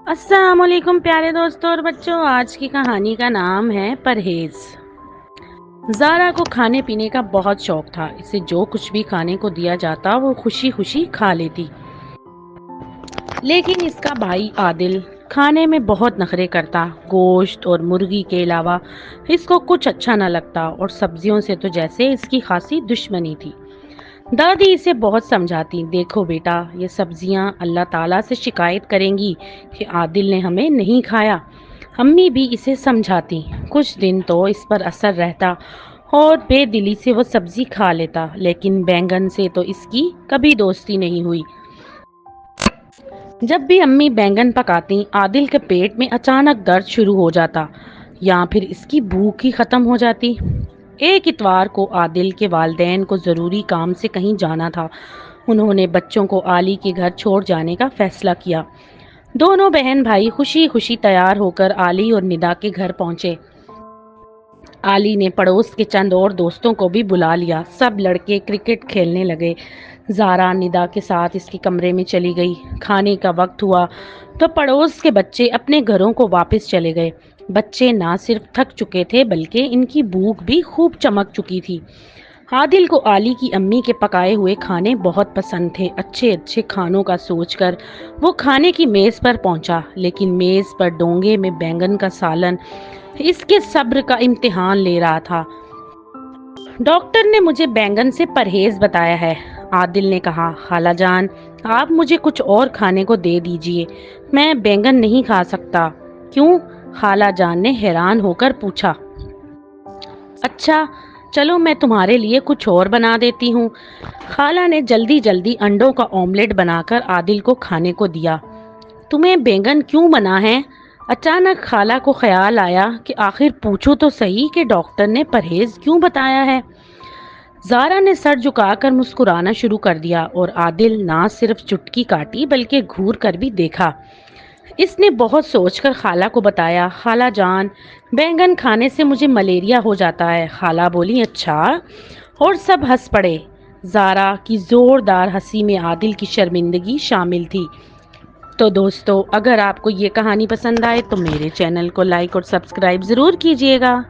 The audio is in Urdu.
السلام علیکم پیارے دوستوں اور بچوں، آج کی کہانی کا نام ہے پرہیز۔ زارا کو کھانے پینے کا بہت شوق تھا۔ اسے جو کچھ بھی کھانے کو دیا جاتا وہ خوشی خوشی کھا لیتی، لیکن اس کا بھائی عادل کھانے میں بہت نخرے کرتا۔ گوشت اور مرغی کے علاوہ اس کو کچھ اچھا نہ لگتا اور سبزیوں سے تو جیسے اس کی خاصی دشمنی تھی۔ دادی اسے بہت سمجھاتی، دیکھو بیٹا، یہ سبزیاں اللہ تعالیٰ سے شکایت کریں گی کہ عادل نے ہمیں نہیں کھایا۔ امی بھی اسے سمجھاتی۔ کچھ دن تو اس پر اثر رہتا اور بے دلی سے وہ سبزی کھا لیتا، لیکن بینگن سے تو اس کی کبھی دوستی نہیں ہوئی۔ جب بھی امی بینگن پکاتی، عادل کے پیٹ میں اچانک درد شروع ہو جاتا یا پھر اس کی بھوک ہی ختم ہو جاتی۔ ایک اتوار کو عادل کے والدین کو ضروری کام سے کہیں جانا تھا۔ انہوں نے بچوں کو علی کے گھر چھوڑ جانے کا فیصلہ کیا۔ دونوں بہن بھائی خوشی خوشی تیار ہو کر علی اور ندا کے گھر پہنچے۔ علی نے پڑوس کے چند اور دوستوں کو بھی بلا لیا۔ سب لڑکے کرکٹ کھیلنے لگے۔ زارا ندا کے ساتھ اس کے کمرے میں چلی گئی۔ کھانے کا وقت ہوا تو پڑوس کے بچے اپنے گھروں کو واپس چلے گئے۔ بچے نہ صرف تھک چکے تھے بلکہ ان کی بھوک بھی خوب چمک چکی تھی۔ عادل کو علی کی امی کے پکائے ہوئے کھانے بہت پسند تھے۔ اچھے اچھے کھانوں کا سوچ کر وہ کھانے کی میز پر پہنچا، لیکن میز پر ڈونگے میں بینگن کا سالن اس کے صبر کا امتحان لے رہا تھا۔ ڈاکٹر نے مجھے بینگن سے پرہیز بتایا ہے، عادل نے کہا۔ خالہ جان، آپ مجھے کچھ اور کھانے کو دے دیجئے، میں بینگن نہیں کھا سکتا۔ کیوں؟ خالہ جان نے حیران ہو کر پوچھا۔ اچھا چلو، میں تمہارے لیے کچھ اور بنا دیتی ہوں۔ خالہ نے جلدی جلدی انڈوں کا آملیٹ بنا کر عادل کو کھانے کو دیا۔ تمہیں بینگن کیوں بنا ہے؟ اچانک خالہ کو خیال آیا کہ آخر پوچھو تو صحیح کہ ڈاکٹر نے پرہیز کیوں بتایا ہے۔ زارا نے سر جھکا کر مسکرانا شروع کر دیا اور عادل نہ صرف چٹکی کاٹی بلکہ گھور کر بھی دیکھا۔ اس نے بہت سوچ کر خالہ کو بتایا۔ خالہ جان، بینگن کھانے سے مجھے ملیریا ہو جاتا ہے۔ خالہ بولی، اچھا؟ اور سب ہنس پڑے۔ زارا کی زوردار ہنسی میں عادل کی شرمندگی شامل تھی۔ تو دوستو، اگر آپ کو یہ کہانی پسند آئے تو میرے چینل کو لائک اور سبسکرائب ضرور کیجیے گا۔